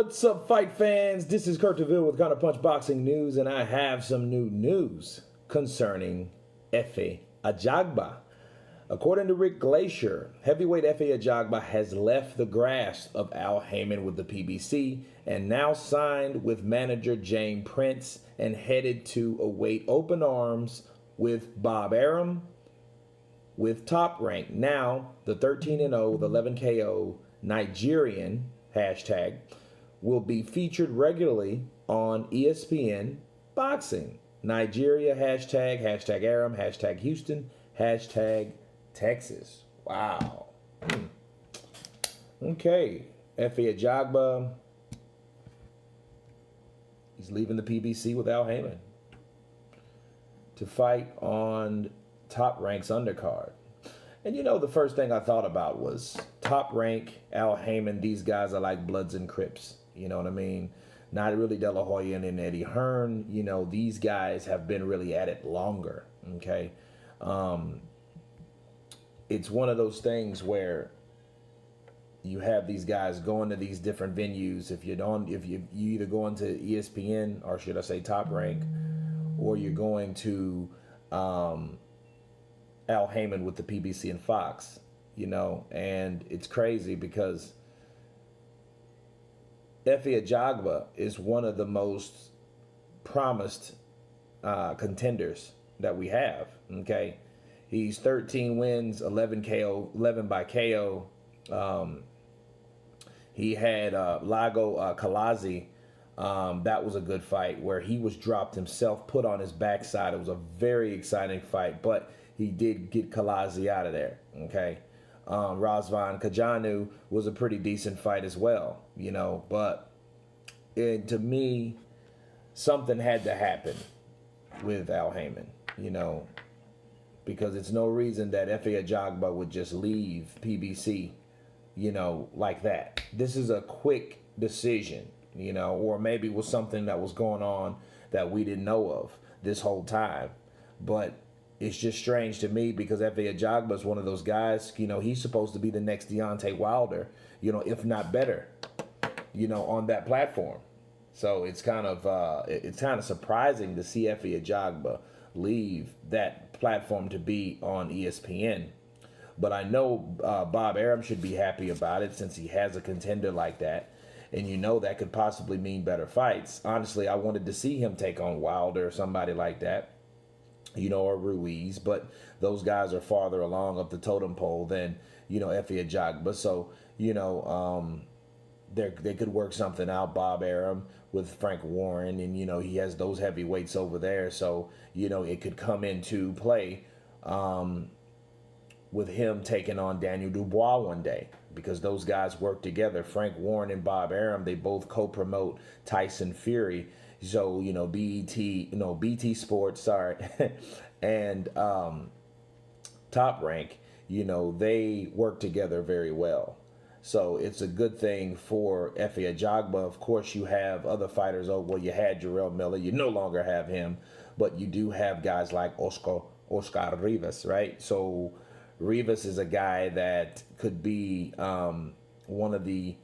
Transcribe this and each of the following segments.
What's up, fight fans? This is Kurt DeVille with Counterpunch Boxing News, and I have some new news concerning Efe Ajagba. According to Rick Glaser, heavyweight Efe Ajagba has left the grasp of Al Haymon with the PBC and now signed with manager James Prince and headed to await open arms with Bob Arum with Top Rank. Now, the 13-0 with 11 KO Nigerian hashtag will be featured regularly on ESPN Boxing. Nigeria hashtag Arum, hashtag Houston, hashtag Texas. Wow. Okay. Efe Ajagba. He's leaving the PBC with Al Haymon to fight on Top Rank's undercard. And you know, the first thing I thought about was Top Rank, Al Haymon. These guys are like Bloods and Crips. You know what I mean? Not really De La Hoya and Eddie Hearn. You know, these guys have been really at it longer. Okay. It's one of those things where you have these guys going to these different venues. If you either going to ESPN, or should I say Top Rank, or you're going to Al Haymon with the PBC and Fox, you know, and it's crazy because Efe Ajagba is one of the most promised contenders that we have. Okay, he's 13 wins, 11 by KO. He had Lago Kalazi. That was a good fight where he was dropped himself, put on his backside. It was a very exciting fight, but he did get Kalazi out of there. Okay. Razvan Kajanu was a pretty decent fight as well, you know, but to me, something had to happen with Al Haymon, you know, because it's no reason that Efe Ajagba would just leave PBC, you know, like that. This is a quick decision, you know, or maybe it was something that was going on that we didn't know of this whole time. But it's just strange to me because Efe Ajagba is one of those guys, you know, he's supposed to be the next Deontay Wilder, you know, if not better, you know, on that platform. So it's kind of surprising to see Efe Ajagba leave that platform to be on ESPN. But I know Bob Arum should be happy about it since he has a contender like that. And you know that could possibly mean better fights. Honestly, I wanted to see him take on Wilder or somebody like that, you know, or Ruiz. But those guys are farther along up the totem pole than, you know, Efe Ajagba. So, you know, they could work something out, Bob Arum with Frank Warren. And, you know, he has those heavyweights over there. So, you know, it could come into play with him taking on Daniel Dubois one day, because those guys work together. Frank Warren and Bob Arum, they both co-promote Tyson Fury. So, you know, BT Sports, sorry, and Top Rank, you know, they work together very well. So it's a good thing for Efe Ajagba. Of course, you have other fighters. Oh, well, you had Jarrell Miller. You no longer have him, but you do have guys like Oscar Rivas, right? So Rivas is a guy that could be one of the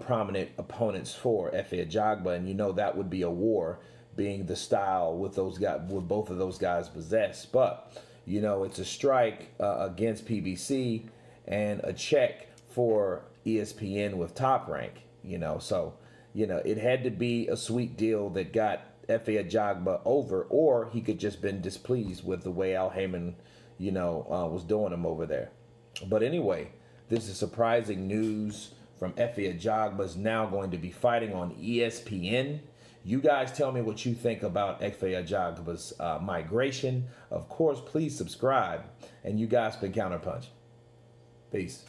prominent opponents for Efe Ajagba, and you know that would be a war, being the style with those guys, with both of those guys possess. But you know, it's a strike against PBC and a check for ESPN with Top Rank. You know, so you know it had to be a sweet deal that got Efe Ajagba over, or he could just been displeased with the way Al Haymon, you know, was doing him over there. But anyway, this is surprising news from Efe Ajagba is now going to be fighting on ESPN. You guys tell me what you think about Efe Ajagba's migration. Of course, please subscribe. And you guys been Counterpunch. Peace.